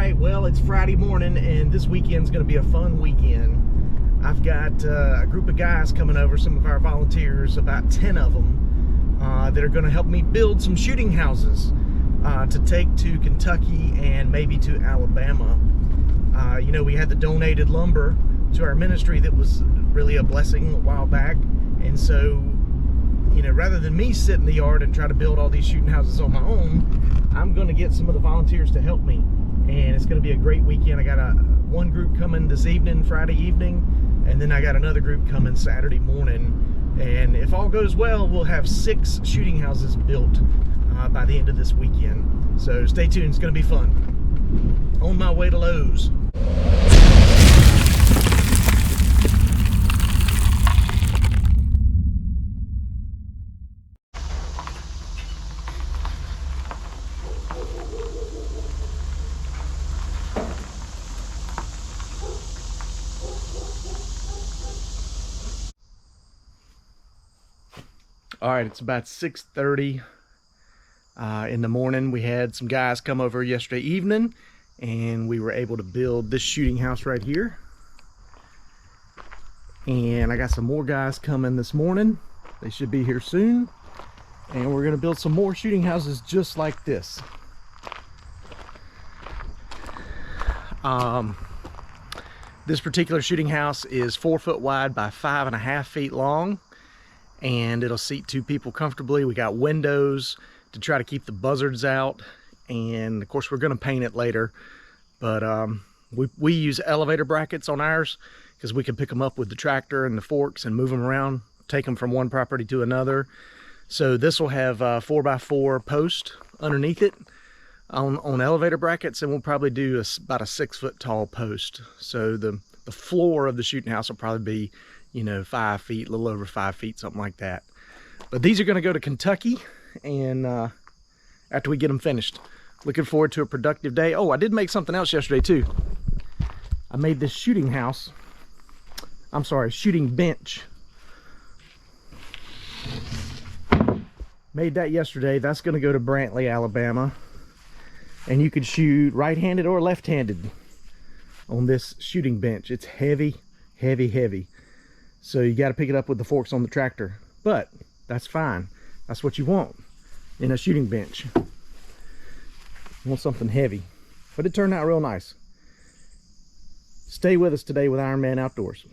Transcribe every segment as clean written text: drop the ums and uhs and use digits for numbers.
right, well, it's Friday morning and this weekend's going to be a fun weekend. I've got a group of guys coming over, some of our volunteers, about 10 of them, that are going to help me build some shooting houses to take to Kentucky and maybe to Alabama. You know, we had the donated lumber to our ministry that was really a blessing a while back, and so, you know, rather than me sit in the yard and try to build all these shooting houses on my own, I'm going to get some of the volunteers to help me, and it's going to be a great weekend. I got one group coming this evening, Friday evening, and then I got another group coming Saturday morning, and if all goes well, we'll have 6 shooting houses built by the end of this weekend. So stay tuned, it's going to be fun. On my way to Lowe's. All right, it's about 6:30 in the morning. We had some guys come over yesterday evening, and we were able to build this shooting house right here. And I got some more guys coming this morning. They should be here soon. And we're gonna build some more shooting houses just like this. This particular shooting house is 4 foot wide by 5.5 feet long. And it'll seat 2 people comfortably. We got windows to try to keep the buzzards out, and of course we're going to paint it later, but we use elevator brackets on ours because we can pick them up with the tractor and the forks and move them around, take them from one property to another. So this will have 4x4 post underneath it on elevator brackets, and we'll probably do about a 6 foot tall post. So the floor of the shooting house will probably be, you know, 5 feet, a little over 5 feet, something like that. But these are going to go to Kentucky, and after we get them finished. Looking forward to a productive day. Oh, I did make something else yesterday too. I made this shooting house. I'm sorry, shooting bench. Made that yesterday. That's going to go to Brantley, Alabama. And you could shoot right-handed or left-handed on this shooting bench. It's heavy, heavy, heavy. So you got to pick it up with the forks on the tractor, but that's fine. That's what you want in a shooting bench. You want something heavy, but it turned out real nice. Stay with us today with Ironman Outdoors.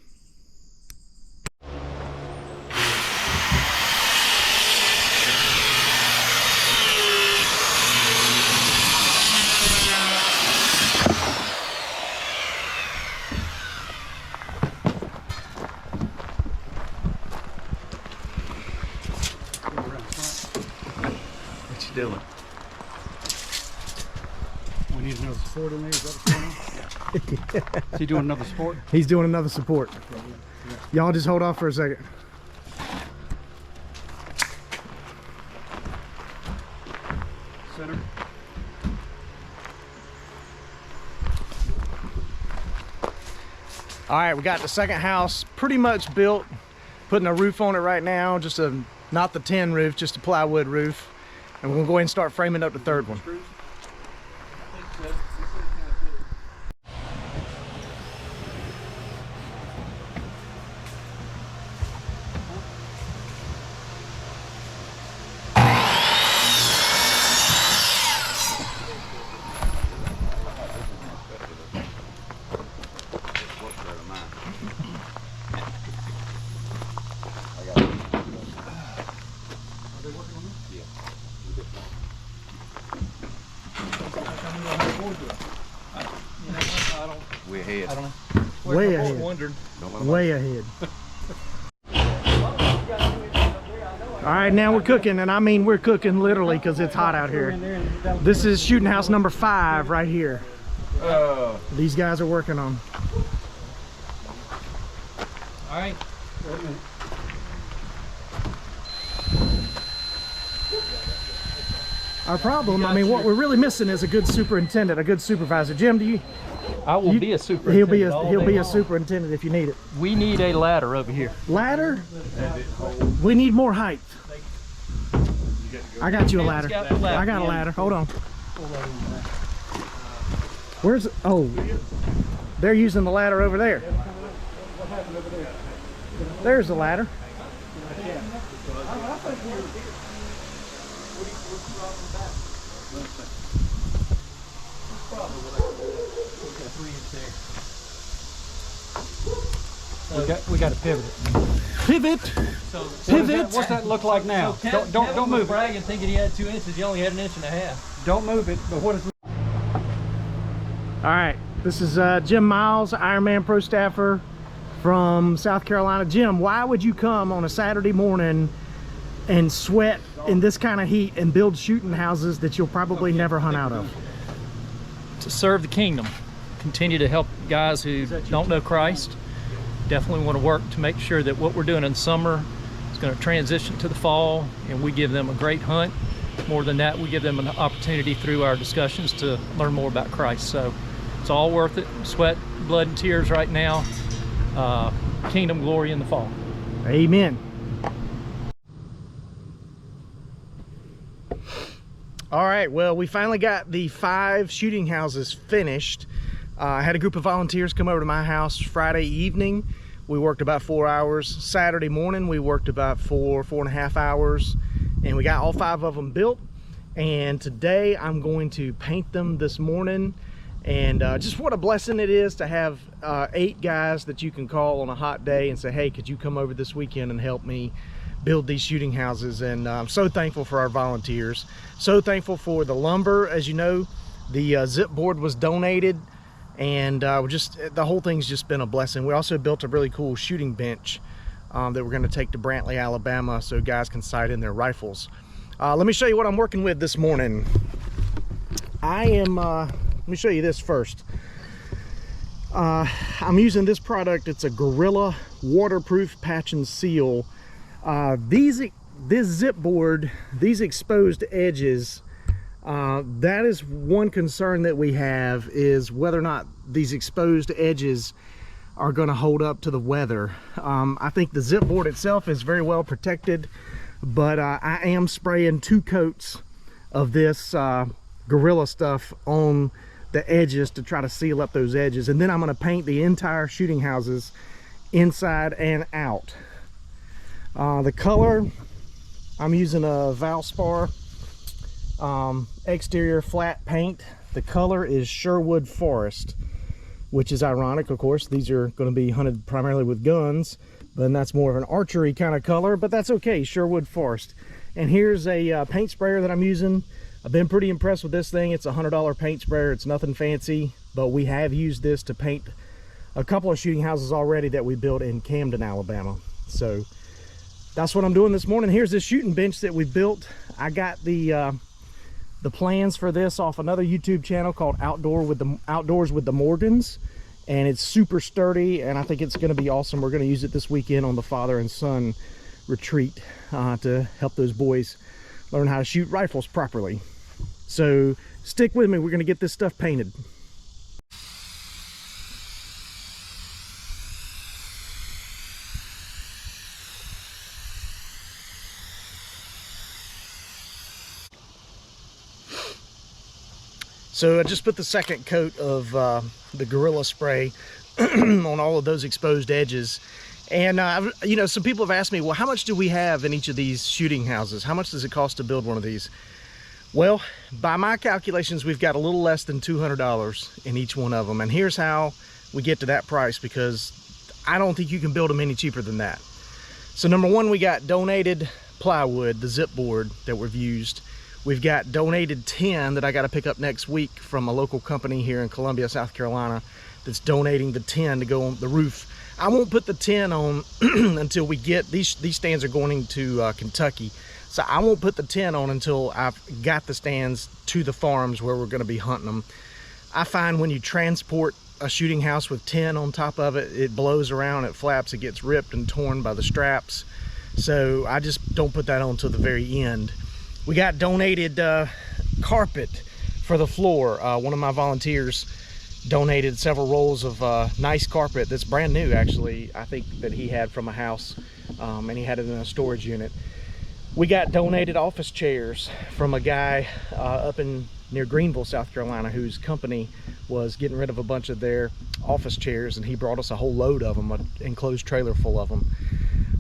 Doing. We need another support in there. Is that what's going on? Yeah. Is he doing another support? He's doing another support. Y'all just hold off for a second. Center. All right, we got the second house pretty much built. Putting a roof on it right now, just not the tin roof, just a plywood roof. And we're gonna go ahead and start framing up the third one. Way ahead. I don't know. Way ahead. Wondered. Way ahead. All right, now we're cooking, and I mean we're cooking literally because it's hot out here. This is shooting house number 5 right here. These guys are working on. All right. Our problem, I mean, what we're really missing is a good superintendent, a good supervisor. Jim, do you? I will be a superintendent. He'll be a superintendent if you need it. We need a ladder over here. Ladder? We need more height. I got you a ladder. I got a ladder. Hold on. Where's, oh, they're using the ladder over there. What happened over there? There's the ladder. We got to pivot it. Pivot. Pivot. What's that look like now? So Don't move it. bragging thinking he had 2 inches. He only had 1.5 inches. Don't move it. But what is? All right, this is Jim Miles, Ironman pro staffer from South Carolina. Jim, why would you come on a Saturday morning and sweat in this kind of heat and build shooting houses that you'll probably never hunt out of? To serve the kingdom, continue to help guys who don't know Christ. Definitely want to work to make sure that what we're doing in summer is going to transition to the fall, and we give them a great hunt. More than that, we give them an opportunity through our discussions to learn more about Christ. So it's all worth it. Sweat, blood, and tears right now. Kingdom glory in the fall. Amen. All right, well, we finally got the 5 shooting houses finished. I had a group of volunteers come over to my house Friday evening. We worked about 4 hours. Saturday morning, we worked about 4.5 hours, and we got all 5 of them built. And today I'm going to paint them this morning. And just what a blessing it is to have 8 guys that you can call on a hot day and say, hey, could you come over this weekend and help me build these shooting houses? And I'm so thankful for our volunteers. So thankful for the lumber. As you know, the zip board was donated, and the whole thing's just been a blessing. We also built a really cool shooting bench that we're going to take to Brantley, Alabama, so guys can sight in their rifles. Let me show you what I'm working with this morning. Let me show you this first. I'm using this product. It's a Gorilla waterproof patch and seal. This zip board, these exposed edges, that is one concern that we have, is whether or not these exposed edges are going to hold up to the weather. I think the zip board itself is very well protected, but I am spraying 2 coats of this Gorilla stuff on the edges to try to seal up those edges, and then I'm going to paint the entire shooting houses inside and out. The color, I'm using a Valspar exterior flat paint. The color is Sherwood Forest, which is ironic, of course. These are going to be hunted primarily with guns, but that's more of an archery kind of color, but that's okay. Sherwood Forest. And here's a paint sprayer that I'm using. I've been pretty impressed with this thing. It's a $100 paint sprayer. It's nothing fancy, but we have used this to paint a couple of shooting houses already that we built in Camden, Alabama. So that's what I'm doing this morning. Here's this shooting bench that we built. I got the plans for this off another YouTube channel called Outdoors with the Morgans, and it's super sturdy, and I think it's going to be awesome. We're going to use it this weekend on the father and son retreat to help those boys learn how to shoot rifles properly. So stick with me. We're going to get this stuff painted. So I just put the second coat of the Gorilla spray on all of those exposed edges. And you know, some people have asked me, well, how much do we have in each of these shooting houses? How much does it cost to build one of these? Well, by my calculations, we've got a little less than $200 in each one of them. And here's how we get to that price, because I don't think you can build them any cheaper than that. So number one, we got donated plywood, the zip board that we've used. We've got donated tin that I got to pick up next week from a local company here in Columbia, South Carolina, that's donating the tin to go on the roof. I won't put the tin on until we get these stands are going to Kentucky, so I won't put the tin on until I've got the stands to the farms where we're going to be hunting them. I find when you transport a shooting house with tin on top of it, it blows around, it flaps, it gets ripped and torn by the straps, so I just don't put that on till the very end. We got donated carpet for the floor. One of my volunteers donated several rolls of nice carpet that's brand new, actually. I think that he had from a house, and he had it in a storage unit. We got donated office chairs from a guy up in near Greenville, South Carolina, whose company was getting rid of a bunch of their office chairs, and he brought us a whole load of them, an enclosed trailer full of them.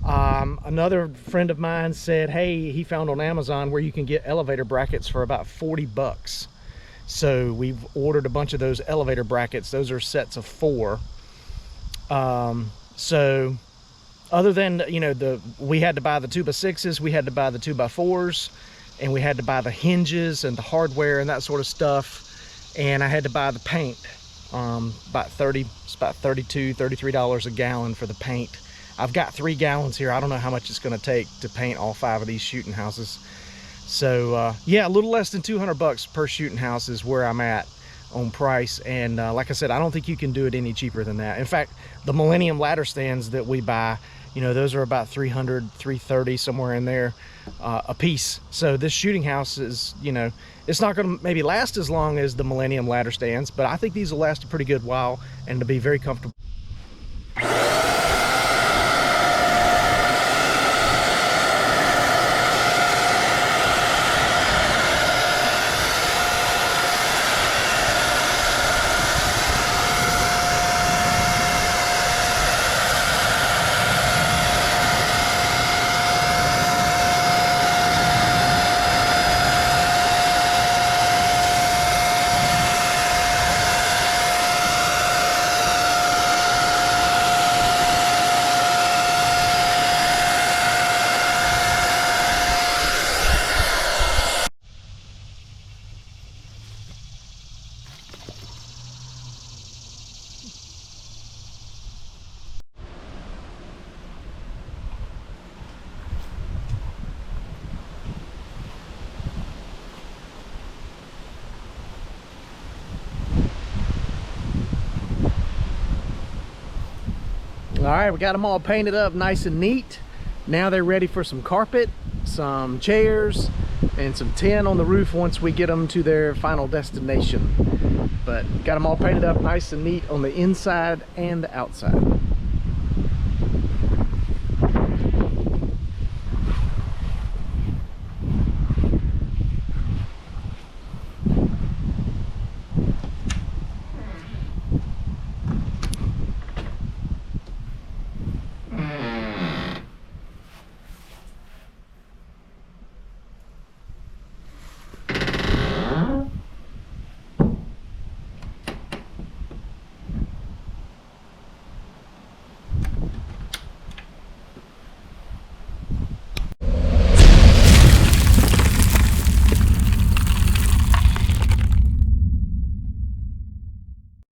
Another friend of mine said, hey, he found on Amazon where you can get elevator brackets for about 40 bucks. So we've ordered a bunch of those elevator brackets. Those are sets of 4. So other than, you know, we had to buy the 2x6s, we had to buy the 2x4s, and we had to buy the hinges and the hardware and that sort of stuff. And I had to buy the paint, about $33 a gallon for the paint. I've got 3 gallons here. I don't know how much it's going to take to paint all 5 of these shooting houses. So yeah, a little less than 200 bucks per shooting house is where I'm at on price. And like I said, I don't think you can do it any cheaper than that. In fact, the Millennium ladder stands that we buy, you know, those are about $300, $330, somewhere in there a piece. So this shooting house is, you know, it's not going to maybe last as long as the Millennium ladder stands, but I think these will last a pretty good while and to be very comfortable. All right, we got them all painted up nice and neat. Now they're ready for some carpet, some chairs, and some tin on the roof once we get them to their final destination. But got them all painted up nice and neat on the inside and the outside.